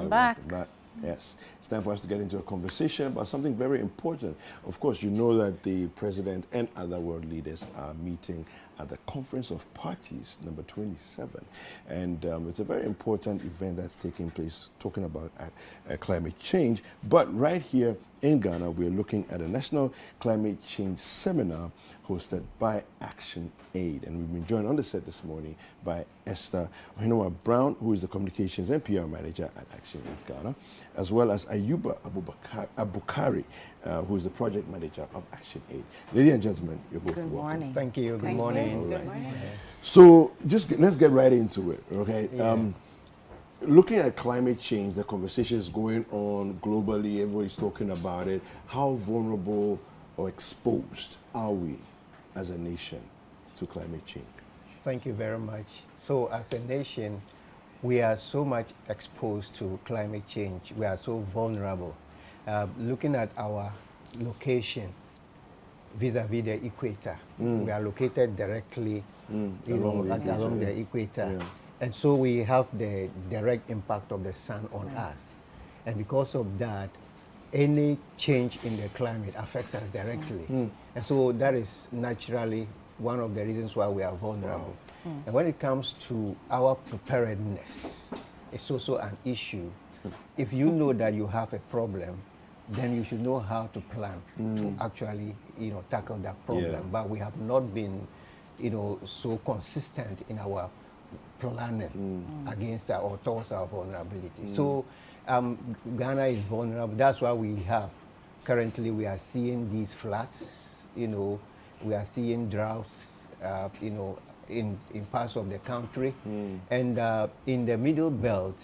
Welcome back. Yes, it's time for us to get into a conversation about something very important. Of course, you know that the president and other world leaders are meeting at the Conference of Parties, number 27. And it's a very important event that's taking place, talking about climate change. But right here in Ghana, we're looking at a National Climate Change Seminar hosted by ActionAid. And we've been joined on the set this morning by Esther Brown, who is the Communications and PR Manager at ActionAid Ghana, as well as Ayuba Abukari, who is the Project Manager of ActionAid. Ladies and gentlemen, you're both welcome. Good morning. Thank you. Good morning. All right. Good morning. So let's get right into it, okay? Yeah. Looking at climate change, the conversation is going on globally, everybody's talking about it. How vulnerable or exposed are we as a nation to climate change? Thank you very much. So as a nation, we are so much exposed to climate change. We are so vulnerable. Looking at our location vis-a-vis the equator, we are located directly along the equator. Yeah. And so we have the direct impact of the sun on us. And because of that, any change in the climate affects us directly. And so that is naturally one of the reasons why we are vulnerable. Wow. And when it comes to our preparedness, it's also an issue. If you know that you have a problem, then you should know how to plan to actually, tackle that problem. Yeah. But we have not been, so consistent in our planning against or towards our vulnerability. So Ghana is vulnerable. That's why currently we are seeing these floods, we are seeing droughts, in parts of the country. And in the middle belt,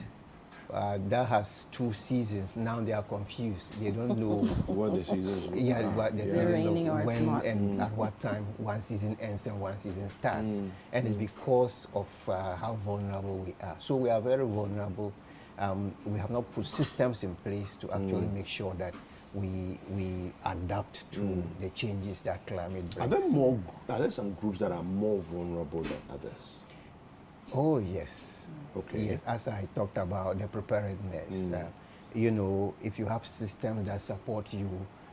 that has 2 seasons. Now they are confused. They don't know what the seasons are. Yeah, what the season raining or when it's not. And at what time one season ends and one season starts. And it's because of how vulnerable we are. So we are very vulnerable. We have not put systems in place to actually make sure that we adapt to the changes that climate brings. Are there some groups that are more vulnerable than others? Oh, yes. Okay. Yes, as I talked about the preparedness, if you have systems that support you,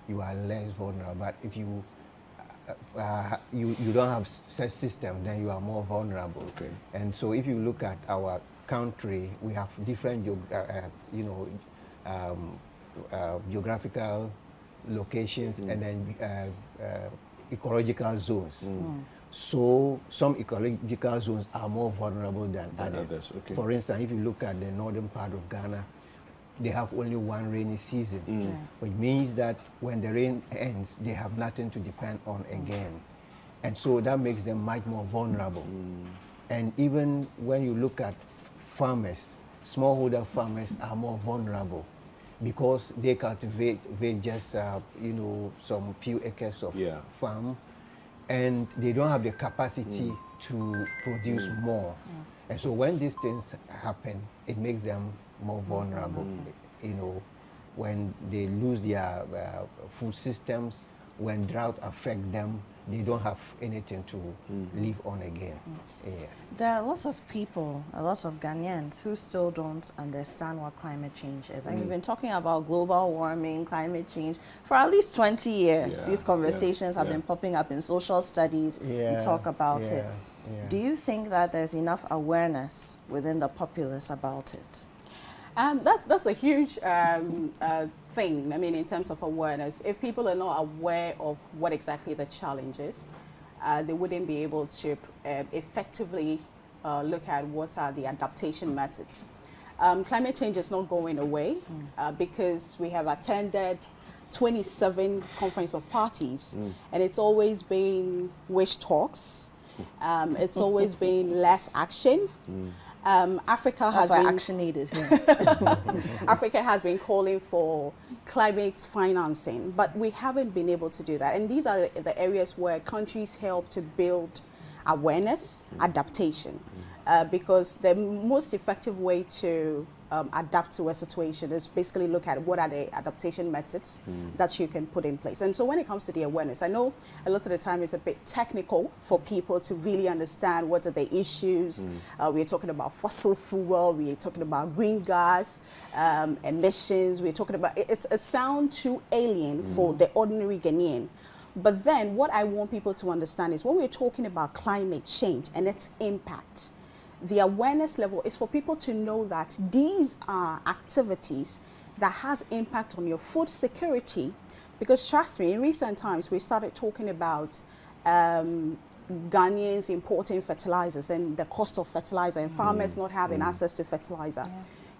you are less vulnerable. But if you don't have such systems, then you are more vulnerable. Okay. And so if you look at our country, we have different, geographical locations and then ecological zones. So some ecological zones are more vulnerable than others. Okay. For instance, if you look at the northern part of Ghana, they have only one rainy season, which means that when the rain ends, they have nothing to depend on again. And so that makes them much more vulnerable. And even when you look at farmers, smallholder farmers are more vulnerable because they cultivate just, some few acres of farm, and they don't have the capacity to produce more. And so when these things happen, it makes them more vulnerable. When they lose their food systems, when drought affect them, they don't have anything to live on again. Yes. There are lots of people, a lot of Ghanaians who still don't understand what climate change is. And we've been talking about global warming, climate change for at least 20 years. Yeah. These conversations have been popping up in social studies. We talk about it. Yeah. Do you think that there's enough awareness within the populace about it? That's a huge thing. I mean, in terms of awareness, if people are not aware of what exactly the challenge is, they wouldn't be able to effectively look at what are the adaptation methods. Climate change is not going away because we have attended 27 Conference of Parties, and it's always been wish talks. It's always been less action. Africa has been ActionAid is here. Africa has been calling for climate financing, but we haven't been able to do that. And these are the areas where countries help to build awareness, adaptation, because the most effective way to adapt to a situation is basically look at what are the adaptation methods that you can put in place. And so when it comes to the awareness, I know a lot of the time it's a bit technical for people to really understand what are the issues. We're talking about fossil fuel, we're talking about green gas, emissions, we're talking about, it sounds too alien for the ordinary Ghanaian. But then what I want people to understand is when we're talking about climate change and its impact, the awareness level is for people to know that these are activities that has impact on your food security. Because trust me, in recent times, we started talking about Ghanaians importing fertilizers and the cost of fertilizer and farmers not having access to fertilizer.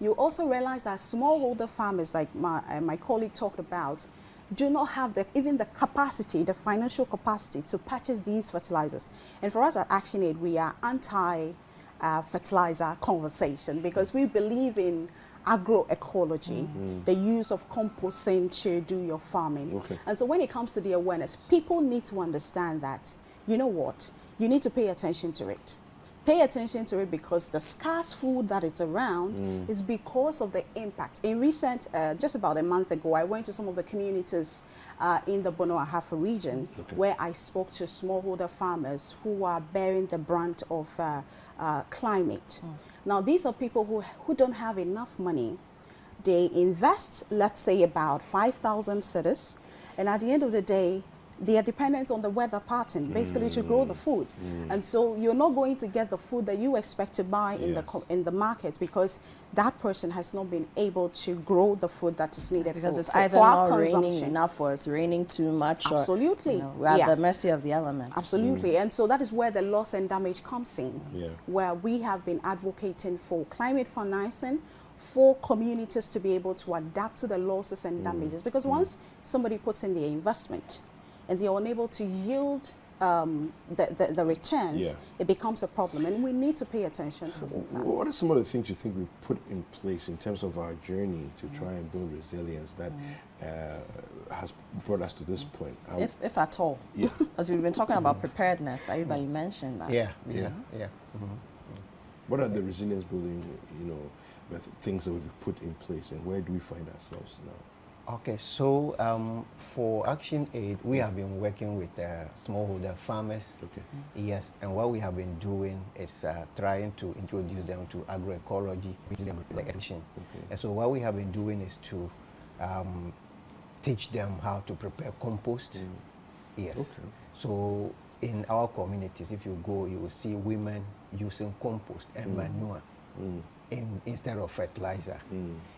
You also realize that smallholder farmers, like my colleague talked about, do not have even the capacity, the financial capacity to purchase these fertilizers. And for us at ActionAid, we are anti-fertilizer conversation because we believe in agroecology, the use of composting to do your farming. And so when it comes to the awareness, people need to understand that, you know what, you need to pay attention to it. Pay attention to it because the scarce food that is around is because of the impact. In recent, just about a month ago, I went to some of the communities in the Bono Ahafo region where I spoke to smallholder farmers who are bearing the brunt of climate. Now, these are people who don't have enough money. They invest, let's say, about 5,000 cedis, and at the end of the day, they are dependent on the weather pattern, basically to grow the food. And so you're not going to get the food that you expect to buy in the market because that person has not been able to grow the food that is needed because for, it's for, either for our not consumption. raining enough or it's raining too much. Absolutely. Or, you know, we're at the mercy of the elements. Absolutely. And so that is where the loss and damage comes in, where we have been advocating for climate financing for communities to be able to adapt to the losses and damages. Because once somebody puts in their investment, and they are unable to yield the returns, it becomes a problem. And we need to pay attention to all that. What are some of the things you think we've put in place in terms of our journey to try and build resilience that has brought us to this point? If at all. As we've been talking about preparedness, Ayuba, you mentioned that. What are the resilience building, things that we've put in place, and where do we find ourselves now? Okay, so for ActionAid, we have been working with smallholder farmers. Yes, and what we have been doing is trying to introduce them to agroecology, and so what we have been doing is to teach them how to prepare compost. So in our communities, if you go, you will see women using compost and manure. Instead of fertilizer.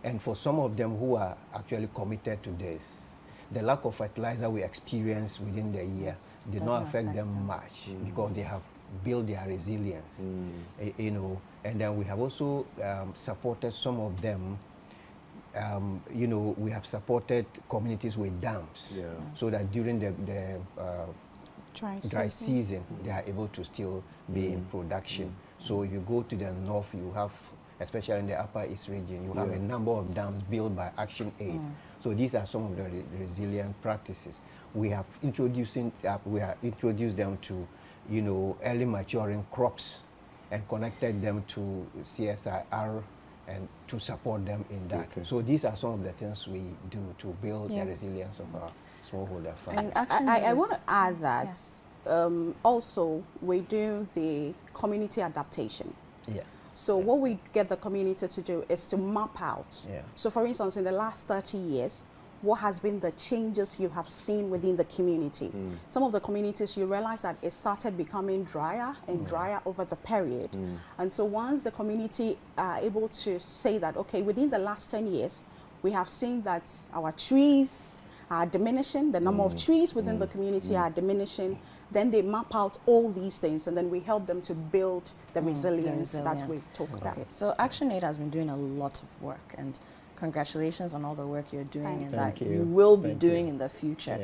And for some of them who are actually committed to this, the lack of fertilizer we experience within the year did not affect them much because they have built their resilience. And then we have also supported some of them. We have supported communities with dams so that during the dry season, they are able to still be in production. So if you go to the north, you have, especially in the Upper East region, you have a number of dams built by ActionAid. So these are some of the resilient practices. We have introduced them to, early maturing crops and connected them to CSIR and to support them in that. So these are some of the things we do to build the resilience of our smallholder farmers. And I want to add that also we do the community adaptation. So what we get the community to do is to map out. So for instance, in the last 30 years, what has been the changes you have seen within the community? Some of the communities, you realize that it started becoming drier and drier over the period. And so once the community are able to say that, okay, within the last 10 years, we have seen that our trees are diminishing, the number of trees within the community are diminishing, then they map out all these things and then we help them to build the resilience that we talk about. So ActionAid has been doing a lot of work, and congratulations on all the work you're doing and that you will be doing in the future.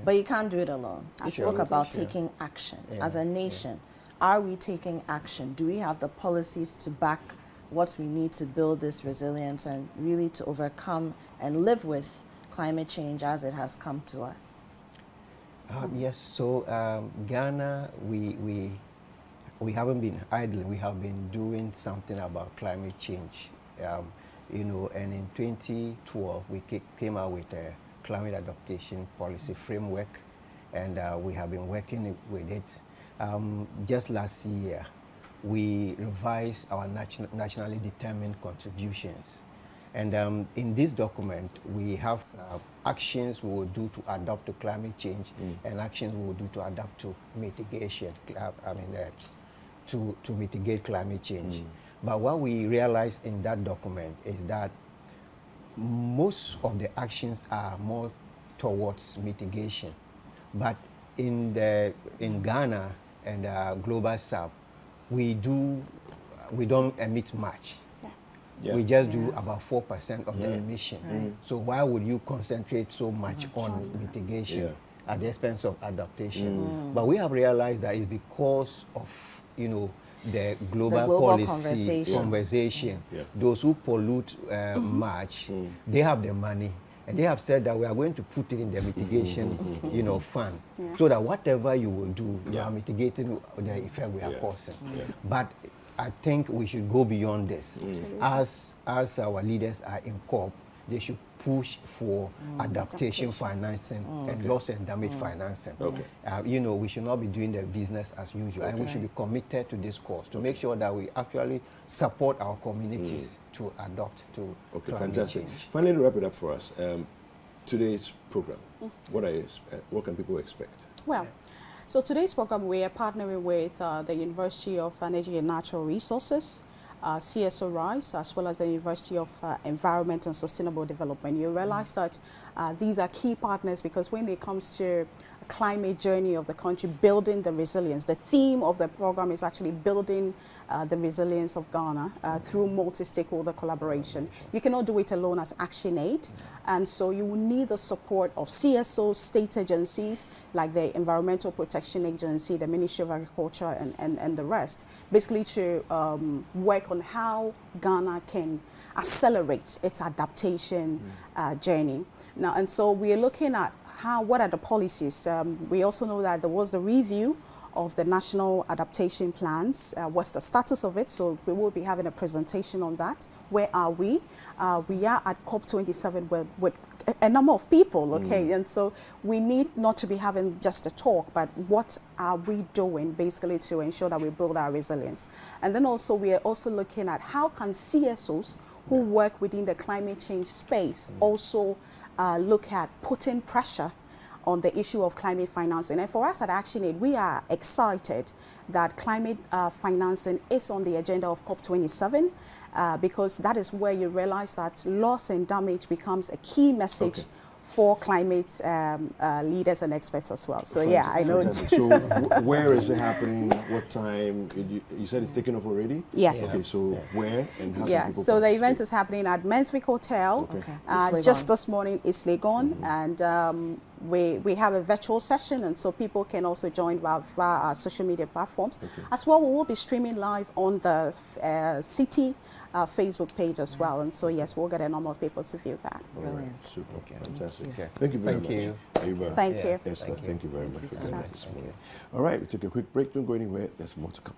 But you can't do it alone. You spoke about taking action. As a nation, are we taking action? Do we have the policies to back what we need to build this resilience and really to overcome and live with climate change as it has come to us? Yes, so Ghana, we haven't been idle. We have been doing something about climate change. you know, and in 2012 we came out with a climate adaptation policy framework, and we have been working with it. Just last year, we revised our nationally determined contributions. And in this document, we have actions we will do to adapt to climate change and actions we will do to adapt to mitigation, to mitigate climate change. But what we realized in that document is that most of the actions are more towards mitigation. But in Ghana and Global South, we don't emit much. Yeah. We just do about 4% of the emission. So why would you concentrate so much on mitigation at the expense of adaptation? But we have realized that it's because of, you know, the global policy conversation. Those who pollute much, they have the money. And they have said that we are going to put it in the mitigation, you know, fund, so that whatever you will do, you are mitigating the effect we are causing. But I think we should go beyond this. As our leaders are in COP, they should push for adaptation financing and loss and damage financing. You know, we should not be doing the business as usual, and we should be committed to this cause to make sure that we actually support our communities to adopt to climate change. Finally, to wrap it up for us, today's program, what can people expect? Well, so today's program, we are partnering with the University of Energy and Natural Resources, CSO RISE, as well as the University of Environment and Sustainable Development. You realize that these are key partners because when it comes to a climate journey of the country, building the resilience, the theme of the program is actually building the resilience of Ghana through multi-stakeholder collaboration. You cannot do it alone as ActionAid, and so you will need the support of CSOs, state agencies like the Environmental Protection Agency, the Ministry of Agriculture, and the rest, basically to work on how Ghana can accelerate its adaptation journey. Now, and so we are looking at what are the policies. We also know that there was a review of the national adaptation plans. What's the status of it? So we will be having a presentation on that. Where are we? We are at COP27 with a number of people, okay? And so we need not to be having just a talk, but what are we doing basically to ensure that we build our resilience? And then also we are also looking at how can CSOs who work within the climate change space also look at putting pressure on the issue of climate financing. And for us at ActionAid, we are excited that climate financing is on the agenda of COP27 because that is where you realize that loss and damage becomes a key message for climate leaders and experts as well. So yeah, I know. So where is it happening? What time? You said it's taken off already? Yes. Okay, so where and how can people so the participate? event is happening at Manswick Hotel. Just this morning is Legon, and we have a virtual session, and so people can also join via our social media platforms. As well, we will be streaming live on the city Facebook page as well, and so yes, we'll get a number of people to view that. Brilliant. Super. Fantastic. Thank you very much. Thank you. Esther, thank you very much for joining us this morning. All right, we take a quick break. Don't go anywhere. There's more to come.